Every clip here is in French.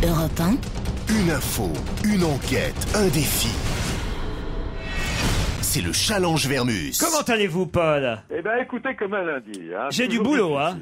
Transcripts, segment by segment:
Europe 1. Une info, une enquête, un défi. C'est le challenge Vermus. Comment allez-vous, Paul? Eh ben, écoutez, comme un lundi. J'ai du boulot, hein.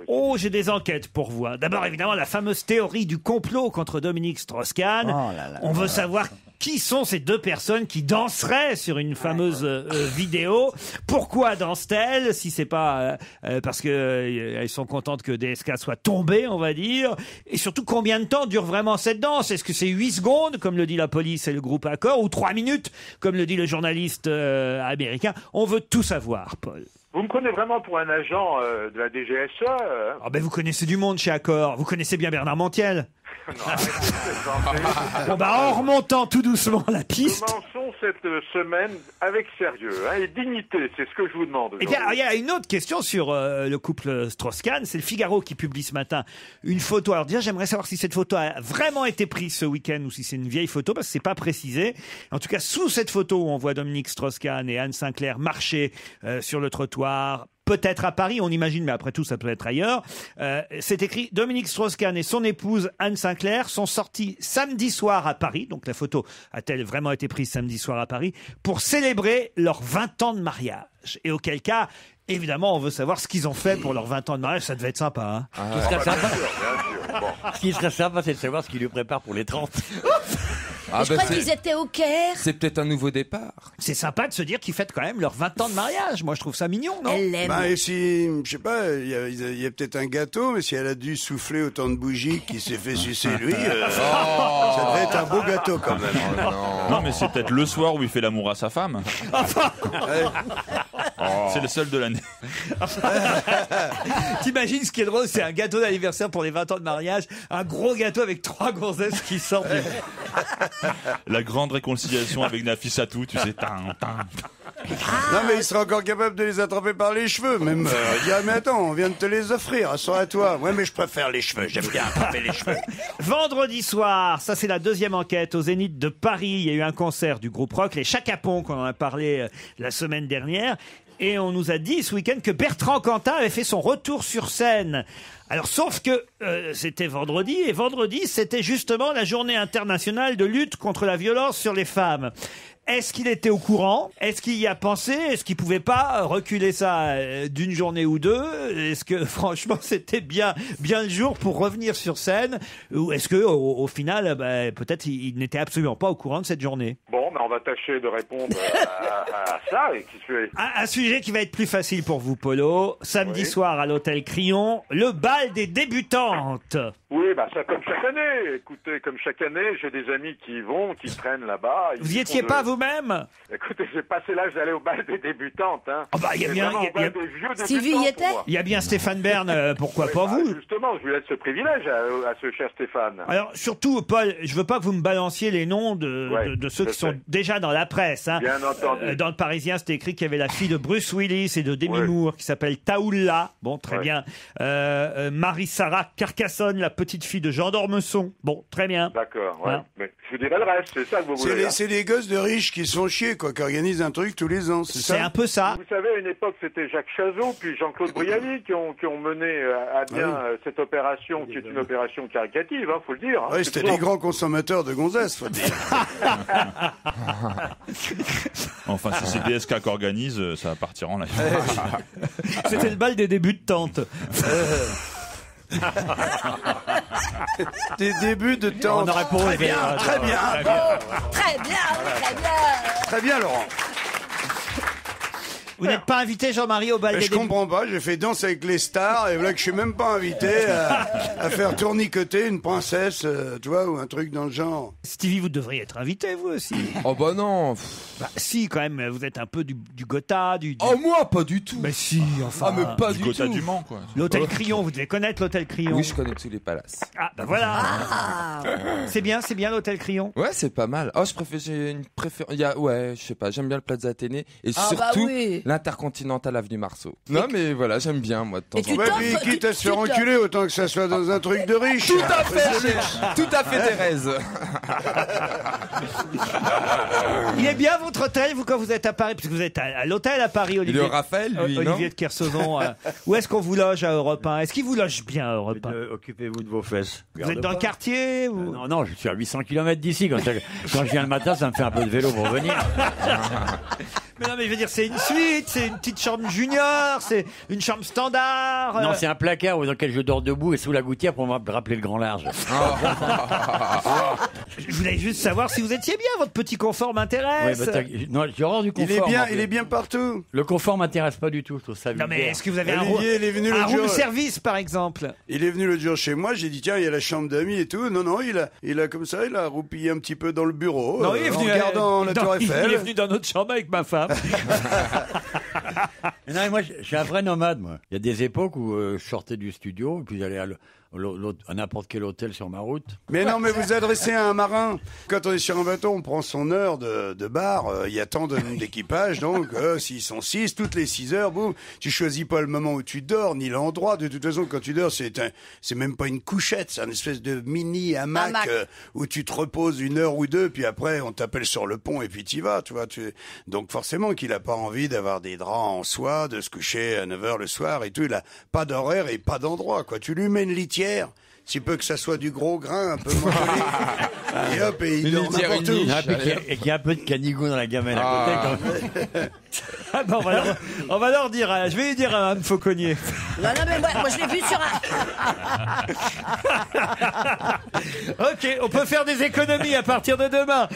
Oh, j'ai des enquêtes pour vous. D'abord, évidemment, la fameuse théorie du complot contre Dominique Strauss-Kahn. On veut savoir qui sont ces deux personnes qui danseraient sur une fameuse vidéo. Pourquoi dansent-elles? Si c'est pas parce que elles sont contentes que DSK soit tombé, on va dire. Et surtout, combien de temps dure vraiment cette danse? Est-ce que c'est 8 secondes, comme le dit la police et le groupe Accor, ou 3 minutes, comme le dit le journaliste américain? On veut tout savoir, Paul. Vous me prenez vraiment pour un agent de la DGSE Ah ben vous connaissez du monde chez Accor. Vous connaissez bien Bernard Montiel. Bon bah en remontant tout doucement la piste. Commençons cette semaine avec sérieux et dignité, c'est ce que je vous demande. Et bien il y a une autre question sur le couple Strauss-Kahn. C'est le Figaro qui publie ce matin une photo. Alors déjà j'aimerais savoir si cette photo a vraiment été prise ce week-end ou si c'est une vieille photo parce que c'est pas précisé. En tout cas sous cette photo où on voit Dominique Strauss-Kahn et Anne Sinclair marcher sur le trottoir. Peut-être à Paris, on imagine, mais après tout, ça peut être ailleurs. C'est écrit « Dominique Strauss-Kahn et son épouse Anne Sinclair sont sortis samedi soir à Paris ». Donc la photo a-t-elle vraiment été prise samedi soir à Paris pour célébrer leurs 20 ans de mariage. Et auquel cas, évidemment, on veut savoir ce qu'ils ont fait pour leurs 20 ans de mariage. Ça devait être sympa, hein. Ce qui serait sympa, c'est de savoir ce qu'il lui prépare pour les 30. Je crois qu'ils étaient au Caire. C'est peut-être un nouveau départ. C'est sympa de se dire qu'ils fêtent quand même leurs 20 ans de mariage. Moi, je trouve ça mignon, non? Elle l'aime. Et si, je sais pas, il y a peut-être un gâteau, mais si elle a dû souffler autant de bougies qu'il s'est fait sucer lui, ça devrait être un beau gâteau quand même. Non, mais c'est peut-être le soir où il fait l'amour à sa femme. C'est le seul de l'année. T'imagines ce qui est drôle, c'est un gâteau d'anniversaire pour les 20 ans de mariage, un gros gâteau avec 3 gonzesses qui sortent. La grande réconciliation avec Nafissatou, tu sais. Non mais il sera encore capable de les attraper par les cheveux, même. Mais attends, on vient de te les offrir, à toi. Ouais, mais je préfère les cheveux, j'aime bien attraper les cheveux. Vendredi soir, ça c'est la deuxième enquête au Zénith de Paris. Il y a eu un concert du groupe rock, les Chaka Ponk, qu'on en a parlé la semaine dernière. Et on nous a dit ce week-end que Bertrand Cantat avait fait son retour sur scène. Alors, sauf que c'était vendredi, et vendredi, c'était justement la journée internationale de lutte contre la violence sur les femmes. Est-ce qu'il était au courant? Est-ce qu'il y a pensé? Est-ce qu'il pouvait pas reculer ça d'une journée ou deux? Est-ce que franchement c'était bien le jour pour revenir sur scène? Ou est-ce que au final, peut-être il n'était absolument pas au courant de cette journée? Bon, on va tâcher de répondre à ça. Et un sujet qui va être plus facile pour vous, Polo. Samedi soir à l'hôtel Crillon, le bal des débutantes. Oui, ça comme chaque année. Écoutez, comme chaque année, j'ai des amis qui y vont, qui traînent là-bas. Vous y étiez pas vous-même? Écoutez, j'ai passé l'âge d'aller au bal des débutantes. Hein. Il y a bien. Stevie y était? Il y a bien Stéphane Bern, pourquoi pas vous? Justement, je lui laisse ce privilège à ce cher Stéphane. Alors, surtout, Paul, je veux pas que vous me balanciez les noms de ceux qui sont déjà dans la presse. Hein. Bien entendu. Dans le Parisien, c'était écrit qu'il y avait la fille de Bruce Willis et de Demi Moore qui s'appelle Taoula. Bon, très bien. Marie-Sarah Carcassonne, la petite fille de Jean d'Ormesson. Bon, très bien. D'accord, mais je vous dirai le reste, c'est ça que vous voulez. C'est les gosses de riches qui se font chier, qui organisent un truc tous les ans, c'est ça? C'est un peu ça. Vous savez, à une époque, c'était Jacques Chazot, puis Jean-Claude Brialy qui ont mené à bien cette opération, qui est une opération caritative, faut le dire. Oui, c'était des grands consommateurs de gonzesses, faut dire. Enfin, si c'est DSK qui organise, ça va partir en live. C'était le bal des débutantes. Des débuts de temps. On aurait pour très bien. Très bien, Laurent. Vous n'êtes pas invité, Jean-Marie, au bal des Je comprends pas, j'ai fait Danse avec les stars, et voilà que je suis même pas invité à faire tournicoter une princesse, tu vois, ou un truc dans le genre. Stevie, vous devriez être invité, vous aussi. Oh bah non. Si, quand même, vous êtes un peu du Gotha, Oh, moi, pas du tout. Mais si, enfin. Ah, mais pas du Gotha tout. du Mans, quoi. L'hôtel Crillon, vous devez connaître l'hôtel Crillon. Oui, je connais tous les palaces. Ah, voilà. C'est bien l'hôtel Crillon. Ouais, c'est pas mal. Oh, je sais pas, je sais pas, j'aime bien le Plaza Athénée. Et surtout, l'Intercontinental Avenue Marceau. Non, mais voilà, j'aime bien, moi, de temps en temps. Ouais, puis quitte à se faire enculer, autant que ça soit dans un truc de riche. Tout à fait, tout à fait, Thérèse. Il est bien votre hôtel, vous, quand vous êtes à Paris, parce que vous êtes à l'hôtel à Paris, Olivier. Il est au Raphaël, lui, Olivier non de Kersauzon. Où est-ce qu'on vous loge à Europe 1 ? Est-ce qu'il vous loge bien à Europe 1 Occupez-vous de vos fesses. Vous êtes dans le quartier ou... Non, je suis à 800 km d'ici. Quand je viens le matin, ça me fait un peu de vélo pour venir. Mais non, mais je veux dire, c'est une suite, c'est une petite chambre junior, c'est une chambre standard. Non, c'est un placard dans lequel je dors debout et sous la gouttière pour me rappeler le grand large. Je voulais juste savoir si vous étiez bien, votre petit confort m'intéresse. Oui, non, j'ai horreur du confort. Il est bien partout. Le confort m'intéresse pas du tout, je trouve ça Non, mais vulgaire. est-ce que vous avez Olivier, il est venu un l'autre room jour. service, par exemple ? Il est venu l'autre jour chez moi, j'ai dit tiens, il y a la chambre d'amis et tout. Non, il a comme ça, il a roupillé un petit peu dans le bureau, Non, il est venu en regardant la Tour Eiffel. Il est venu dans notre chambre avec ma femme. Non, mais moi, je suis un vrai nomade, moi. Il y a des époques où je sortais du studio et puis j'allais à n'importe quel hôtel sur ma route. Mais non, mais vous adressez à un marin. Quand on est sur un bateau, on prend son heure de bar. Il y a tant d'équipage, donc s'ils sont 6, toutes les 6 heures, boum. Tu choisis pas le moment où tu dors, ni l'endroit. De toute façon, quand tu dors, c'est même pas une couchette, c'est une espèce de mini hamac où tu te reposes 1 heure ou 2, puis après on t'appelle sur le pont et puis t'y vas, tu vois. Donc forcément qu'il a pas envie d'avoir des draps en soie, de se coucher à 9h le soir et tout. Il a pas d'horaire et pas d'endroit, quoi. Tu lui mets une litière. Si peu que ça soit du gros grain, un peu mangelé. Et hop, et il dort n'importe où. Et qu'il y a un peu de canigou dans la gamelle à côté. Ah ben, on va leur dire, je vais lui dire à Mme Fauconnier. Non, mais moi je l'ai vu sur un... Ok, on peut faire des économies à partir de demain.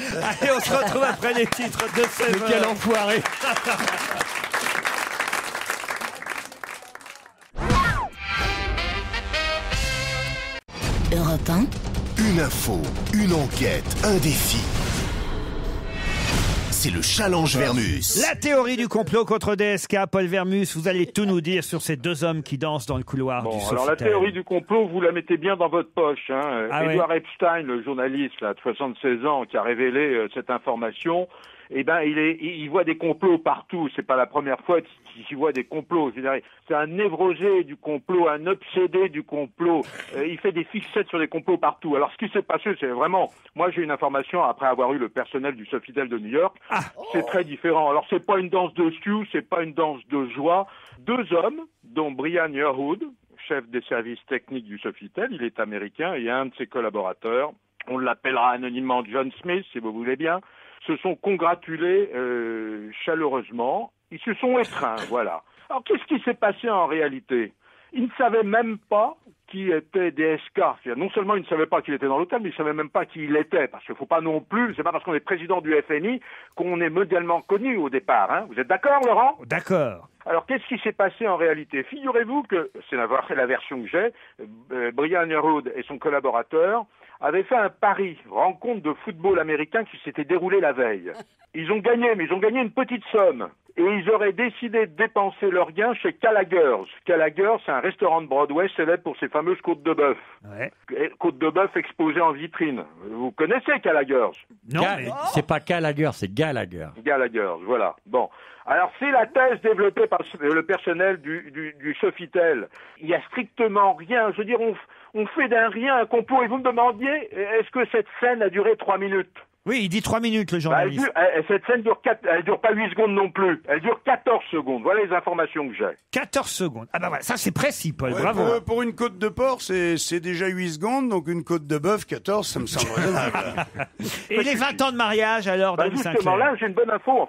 Allez, on se retrouve après les titres de 16h. Quel enfoiré. Europe 1. Une info, une enquête, un défi. C'est le challenge Vermus. La théorie du complot contre DSK, Paul Vermus, vous allez tout nous dire sur ces 2 hommes qui dansent dans le couloir du Sofitel. Alors la théorie du complot, vous la mettez bien dans votre poche. Edward Epstein, le journaliste là, de 76 ans, qui a révélé cette information, eh ben il voit des complots partout. C'est pas la première fois qu'il voit des complots. C'est un névrosé du complot, un obsédé du complot. Il fait des fixettes sur des complots partout. Alors ce qui s'est passé, c'est vraiment... Moi j'ai une information après avoir eu le personnel du Sofitel de New York. C'est très différent. Alors c'est pas une danse de Stu, c'est pas une danse de joie. 2 hommes, dont Brian Yearwood, chef des services techniques du Sofitel, il est américain, et un de ses collaborateurs, on l'appellera anonymement John Smith si vous voulez bien, se sont congratulés chaleureusement. Ils se sont étreints, voilà. Alors, qu'est-ce qui s'est passé en réalité ? Ils ne savaient même pas qui était DSK. C'est-à-dire, non seulement ils ne savaient pas qu'il était dans l'hôtel, mais ils ne savaient même pas qui il était. Parce qu'il ne faut pas non plus, c'est pas parce qu'on est président du FMI qu'on est mondialement connu au départ. Hein. Vous êtes d'accord, Laurent ? D'accord. Alors, qu'est-ce qui s'est passé en réalité ? Figurez-vous que, c'est la version que j'ai, Brian Yearwood et son collaborateur avaient fait un pari, rencontre de football américain qui s'était déroulée la veille. Ils ont gagné, mais ils ont gagné une petite somme. Et ils auraient décidé de dépenser leurs gains chez Gallagher's. Gallagher's, c'est un restaurant de Broadway célèbre pour ses fameuses côtes de bœuf. Ouais. Côtes de bœuf exposées en vitrine. Vous connaissez Gallagher's ? Non, mais... C'est pas Gallagher, c'est Gallagher. Gallagher's, voilà. Bon. Alors, c'est la thèse développée par le personnel du Sofitel. Il y a strictement rien. Je veux dire, on fait d'un rien un complot. Et vous me demandiez, est-ce que cette scène a duré 3 minutes ? Oui, il dit 3 minutes, le journaliste. Cette scène elle dure pas 8 secondes non plus. Elle dure 14 secondes. Voilà les informations que j'ai. 14 secondes. Ah bah voilà, ça c'est précis, Paul, bravo. Pour une côte de porc, c'est déjà 8 secondes, donc une côte de bœuf, 14, ça me semble raisonnable. Et les 20 ans de mariage, alors, dans justement, là, j'ai une bonne info.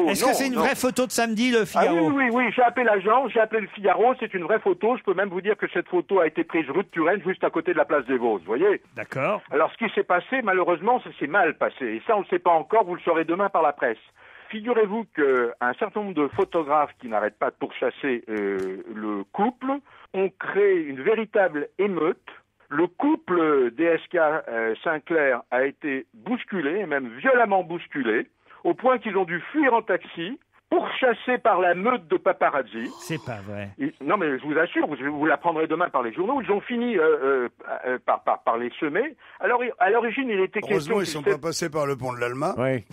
Est-ce que c'est une vraie photo de samedi, le Figaro ? Oui, j'ai appelé l'agence, j'ai appelé le Figaro, c'est une vraie photo. Je peux même vous dire que cette photo a été prise rue de Turenne, juste à côté de la place des Vosges, vous voyez ? D'accord. Alors, ce qui s'est passé, malheureusement, ça s'est mal passé. Et ça, on ne le sait pas encore, vous le saurez demain par la presse. Figurez-vous qu'un certain nombre de photographes qui n'arrêtent pas de pourchasser le couple ont créé une véritable émeute. Le couple DSK Sinclair a été bousculé, et même violemment bousculé, au point qu'ils ont dû fuir en taxi, pourchassés par la meute de paparazzi. C'est pas vrai. Non, mais je vous assure, vous l'apprendrez demain par les journaux, ils ont fini par les semer. Alors, à l'origine, il était question... Heureusement, ils ne sont pas passés par le pont de l'Alma. Oui.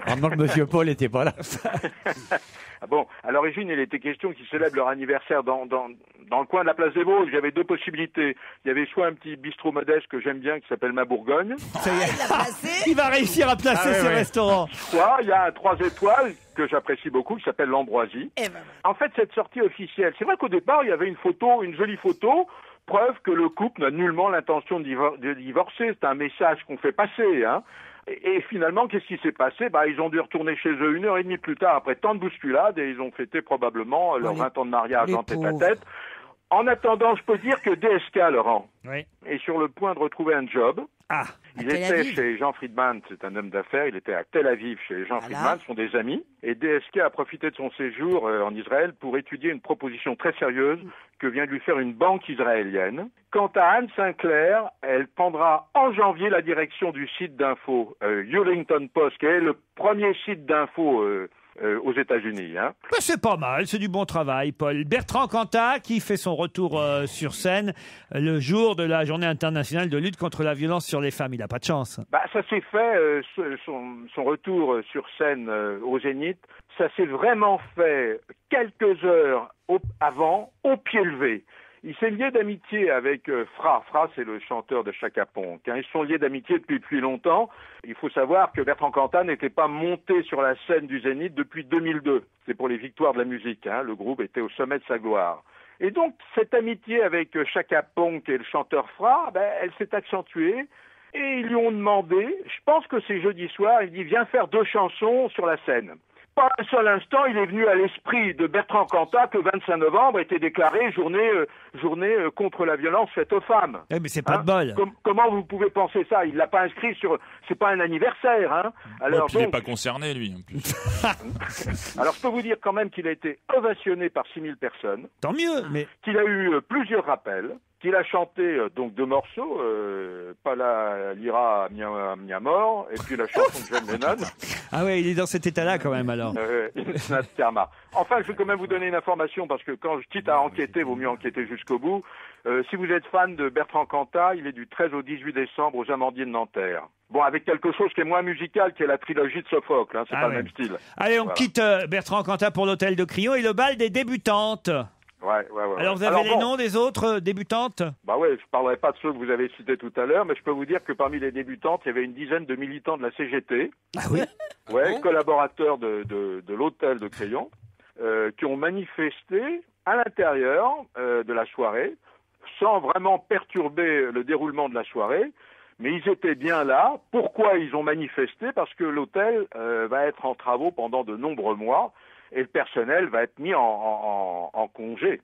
Pendant que M. Paul n'était pas là. Ah bon, à l'origine, il était question qu'ils célèbrent leur anniversaire dans le coin de la place des Vosges. J'avais deux possibilités. Il y avait soit un petit bistrot modeste que j'aime bien qui s'appelle Ma Bourgogne. Ça y est. Il va réussir à placer ce restaurant. Soit il y a un 3 étoiles que j'apprécie beaucoup qui s'appelle l'Ambroisie. En fait, cette sortie officielle, c'est vrai qu'au départ, il y avait une jolie photo, preuve que le couple n'a nullement l'intention de divorcer. C'est un message qu'on fait passer, hein. Et finalement, qu'est-ce qui s'est passé? Ils ont dû retourner chez eux 1h30 plus tard, après tant de bousculades, et ils ont fêté probablement leurs 20 ans de mariage en tête-à-tête. En attendant, je peux dire que DSK, Laurent, est sur le point de retrouver un job. Il était chez Jean Friedman, c'est un homme d'affaires, il était à Tel Aviv chez Jean Friedman, sont des amis. Et DSK a profité de son séjour en Israël pour étudier une proposition très sérieuse que vient de lui faire une banque israélienne. Quant à Anne Sinclair, elle prendra en janvier la direction du site d'info Huffington Post, qui est le premier site d'info aux États-Unis. Hein. C'est pas mal, c'est du bon travail, Paul. Bertrand Cantat, qui fait son retour sur scène le jour de la Journée internationale de lutte contre la violence sur les femmes. Il n'a pas de chance. Ça s'est fait, son retour sur scène au Zénith, ça s'est vraiment fait quelques heures avant, au pied levé. Il s'est lié d'amitié avec Fra. Fra, c'est le chanteur de Chaka Ponk. Ils sont liés d'amitié depuis longtemps. Il faut savoir que Bertrand Cantat n'était pas monté sur la scène du Zénith depuis 2002. C'est pour les victoires de la musique. Le groupe était au sommet de sa gloire. Et donc, cette amitié avec Chaka Ponk et le chanteur Fra, elle s'est accentuée. Et ils lui ont demandé, je pense que c'est jeudi soir, il dit « Viens faire 2 chansons sur la scène ». Pas un seul instant, il est venu à l'esprit de Bertrand Cantat que 25 novembre était déclarée journée contre la violence faite aux femmes. Mais c'est pas de bol. Comment vous pouvez penser ça? Il l'a pas inscrit sur... C'est pas un anniversaire, hein. Alors, il n'est pas concerné, lui, en plus. Alors, je peux vous dire quand même qu'il a été ovationné par 6000 personnes. Tant mieux, mais... Qu'il a eu plusieurs rappels. Qu'il a chanté donc 2 morceaux, Pala Lira Mia Mort, et puis la chanson de John Lennon. Ah ouais, il est dans cet état-là quand même alors. Enfin, je vais quand même vous donner une information, parce que quand je quitte à enquêter, vaut mieux enquêter jusqu'au bout. Si vous êtes fan de Bertrand Cantat, il est du 13 au 18 décembre aux Amandiers de Nanterre. Bon, avec quelque chose qui est moins musical, qui est la trilogie de Sophocle, c'est pas le même style. Allez, on quitte Bertrand Cantat pour l'Hôtel de Crillon et le bal des débutantes. Ouais. Alors, vous avez les noms des autres débutantes? Je parlerai pas de ceux que vous avez cités tout à l'heure, mais je peux vous dire que parmi les débutantes, il y avait une dizaine de militants de la CGT. Ah oui? Collaborateurs de l'hôtel de Crillon, qui ont manifesté à l'intérieur de la soirée, sans vraiment perturber le déroulement de la soirée, mais ils étaient bien là. Pourquoi ils ont manifesté? Parce que l'hôtel va être en travaux pendant de nombreux mois, et le personnel va être mis en congé.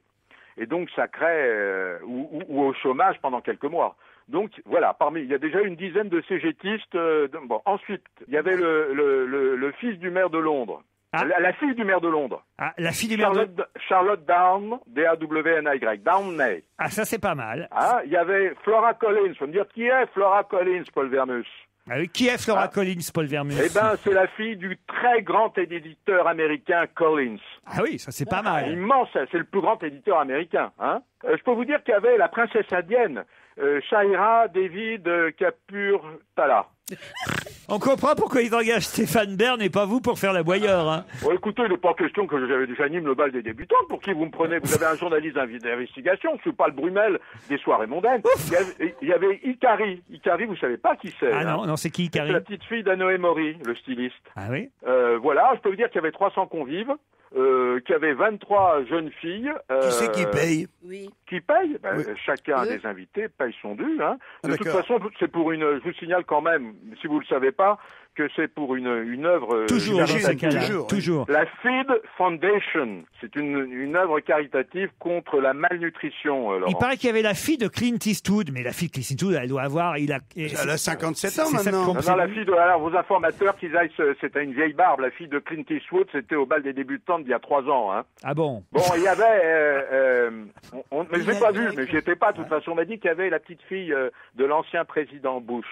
Et donc ça crée ou au chômage pendant quelques mois. Donc voilà, il y a déjà une dizaine de CGTistes. Ensuite, il y avait le fils du maire de Londres. La fille du maire de Londres. La fille du maire de Londres. Charlotte Downey, D-A-W-N-Y, Downey. Ça c'est pas mal. Il y avait Flora Collins. Faut me dire qui est Flora Collins, Paul Vermus? Qui est Flora Collins, Paul Vermus? C'est la fille du très grand éditeur américain Collins. Ah oui, ça c'est pas mal. Immense, c'est le plus grand éditeur américain. Je peux vous dire qu'il y avait la princesse indienne, Shaira David Kapur-Tala. On comprend pourquoi ils engagent Stéphane Bern et pas vous pour faire la boyeure. Écoutez, il n'est pas question que j'anime le bal des débutantes. Pour qui vous me prenez? Vous avez un journaliste d'investigation. Je ne suis pas le Brumel des soirées mondaines. Il y avait Ikari. Ikari, vous ne savez pas qui c'est. Non, c'est qui Ikari? C'est la petite fille d'Anoé Mori, le styliste. Ah oui? Je peux vous dire qu'il y avait 300 convives. Qu'il y avait 23 jeunes filles. Qui c'est qui paye? Oui. Qui paye? Chacun des invités paye son dû. De toute façon, c'est pour je vous signale quand même, si vous ne le savez pas, que c'est pour une œuvre... Toujours. La Feed Foundation, c'est une œuvre caritative contre la malnutrition, Laurent. Il paraît qu'il y avait la fille de Clint Eastwood, mais la fille de Clint Eastwood, elle doit avoir... Elle a 57 ans maintenant. Non, la fille de... Alors, vos informateurs, c'était une vieille barbe. La fille de Clint Eastwood, c'était au bal des débutantes il y a 3 ans. Ah bon? Bon, il y avait... mais je l'ai pas vu, mais j'y étais pas. De toute façon, on m'a dit qu'il y avait la petite fille de l'ancien président Bush.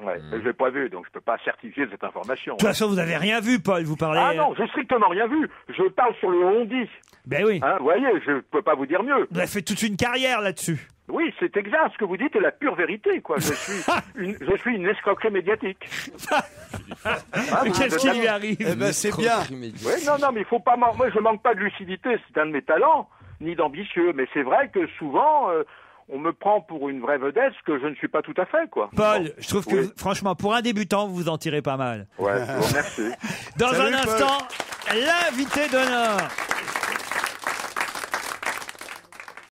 Ouais, je l'ai pas vu, donc je peux pas certifier cette information. De toute façon, vous avez rien vu, Paul, vous parlez... Ah non, j'ai strictement rien vu. Je parle sur le on-dit. Ben oui. Vous voyez, je peux pas vous dire mieux. Vous avez fait toute une carrière là-dessus. Oui, c'est exact. Ce que vous dites est la pure vérité, quoi. Je suis une escroquerie médiatique. Mais qu'est-ce qui lui arrive? Eh ben, c'est bien. Oui, non, mais il faut pas. Moi, je manque pas de lucidité. C'est un de mes talents, ni d'ambitieux. Mais c'est vrai que souvent, on me prend pour une vraie vedette, ce que je ne suis pas tout à fait, quoi. Paul, Bon. je trouve que, franchement, pour un débutant, vous vous en tirez pas mal. Ouais, je vous remercie. Dans Salut, un Paul. instant, l'invité d'honneur.